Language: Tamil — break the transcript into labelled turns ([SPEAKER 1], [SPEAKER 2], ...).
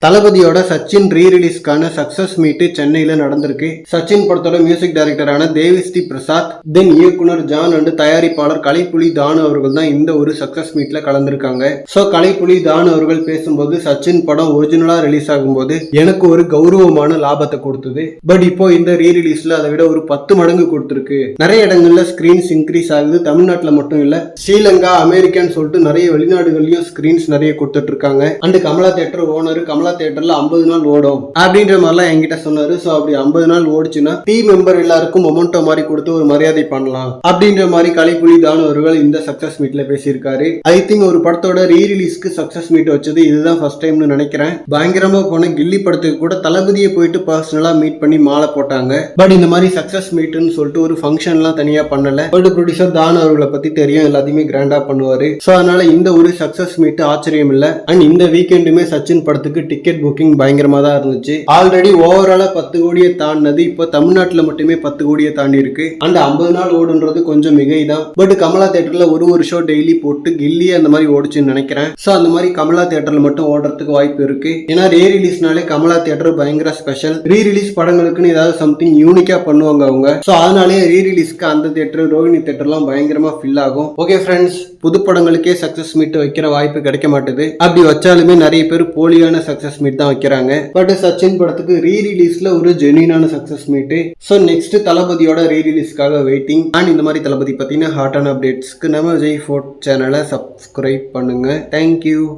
[SPEAKER 1] தளபதியோட சச்சின் ரீரிலீஸ்க்கான சக்சஸ் மீட் சென்னையில நடந்திருக்கு. சச்சின் படத்தோட மியூசிக் டைரக்டரான தேவிஸ்ரீ பிரசாத், தென் இயக்குனர் ஜான் அண்ட் தயாரிப்பாளர் கலைப்புலி தானு அவர்கள் தான் இந்த ஒரு சக்சஸ் மீட்ல கலந்திருக்காங்க. சோ கலைப்புலி தானு அவர்கள் பேசும்போது சச்சின் படம் ஒரிஜினலா ரிலீஸ் ஆகும்போது எனக்கு ஒரு கௌரவமான லாபத்தை கொடுத்தது. பட் இப்போ இந்த ரீரிலீஸ்ல அதை விட ஒரு 10 மடங்கு கொடுத்திருக்கு. நிறைய இடங்கள்ல ஸ்கிரீன்ஸ் இன்க்ரீஸ் ஆகுது. தமிழ்நாட்டுல மட்டும் இல்ல, ஸ்ரீலங்கா, அமெரிக்கான்னு சொல்லிட்டு நிறைய வெளிநாடுகள்லயும் ஸ்கிரீன்ஸ் நிறைய கொடுத்துட்டு இருக்காங்க. அண்ட் கமலா தியேட்டர் ஓனர் தியேட்டர்ல 50 நாள் ஓடும் அப்படின்ற மாதிரிலாம் என்கிட்ட சொன்னாரு. சோ அப்படி 50 நாள் ஓடிச்சுன்னா டீம் மெம்பர் எல்லாருக்கும் மொமெண்டோ மாதிரி கொடுத்து ஒரு மரியாதை பண்ணலாம் அப்படின்ற மாதிரி கலைப்புலி தானு அவர்கள் இந்த சக்சஸ் மீட்ல பேசியிருக்காரு. ஐ திங்க் ஒரு படத்தோட ரீரிலீஸ்க்கு சக்சஸ் மீட் வச்சது இதுதான் ஃபர்ஸ்ட் டைம்னு நினைக்கிறேன். பயங்கரமா போன கில்லி படத்துக்கு கூட தளபதியை போயிட்டு பர்சனலா மீட் பண்ணி மாலை போட்டாங்க. பட் இந்த மாதிரி சக்சஸ் மீட்னு சொல்லிட்டு ஒரு ஃபங்க்ஷன்லாம் தனியா பண்ணல. பட் ப்ரொடியூசர் தானு அவர்களை பத்தி தெரியும், எல்லாத்தையுமே கிராண்டா பண்ணுவாரு. சோ அதனால இந்த ஒரு சக்சஸ் மீட் ஆச்சரியம் இல்ல. அண்ட் இந்த வீக்கெண்டுமே சச்சின் படத்துக்கு டிக்கெட் புக்கிங் பயங்கரமா தான் இருந்துச்சு. ஆல்ரெடி ஓவராலா 10 கோடியை தாண்டினது இப்போ தமிழ்நாட்டுல மட்டுமே 10 கோடியை தாண்டி இருக்கு. அண்ட் 50 நாள் ஓடுன்றது கொஞ்சம் மிகைதான். பட் கமலா தியேட்டர்ல ஒரு ஷோ டெய்லி போட்டு கில்லி அந்த மாதிரி ஓடிச்சுன்னு நினைக்கிறேன். சோ அந்த மாதிரி கமலா தியேட்டர்ல மட்டும் ஓடுறதுக்கு வாய்ப்பு இருக்கு. ஏன்னா ரீ ரிலீஸ்னாலே கமலா தியேட்டர் பயங்கர ஸ்பெஷல். ரீ ரிலீஸ் படங்களுக்குன்னு ஏதாவது சம்திங் யூனிக்கா பண்ணுவாங்க அவங்க. சோ அதனாலே ரீ ரிலீஸ்க்கு அந்த தியேட்டர், ரோஹிணி தியேட்டர்லாம் பயங்கரமா ஃபில் ஆகும். ஓகே ஃப்ரெண்ட்ஸ், புது படங்களுக்கே சக்சஸ் மீட் வைக்கிற வாய்ப்பு கிடைக்க மாட்டேது. அப்படி வச்சாலுமே நிறைய பேர் போலியான சக்சஸ் மீட் தான் வைக்கிறாங்க. பட் சச்சின் படத்துக்கு ரீ ரிலீஸ்ல ஒரு ஜென்யூனான சக்சஸ் மீட். சோ நெக்ஸ்ட் தளபதியோட ரீ ரிலீஸ்க்காக வெயிட்டிங். அண்ட் இந்த மாதிரி தளபதி பத்தின ஹாட்டான அப்டேட்ஸ்க்கு நம்ம விஜய் ஃபோர்ட் சேனலை சப்ஸ்கிரைப் பண்ணுங்க. தேங்க்யூ.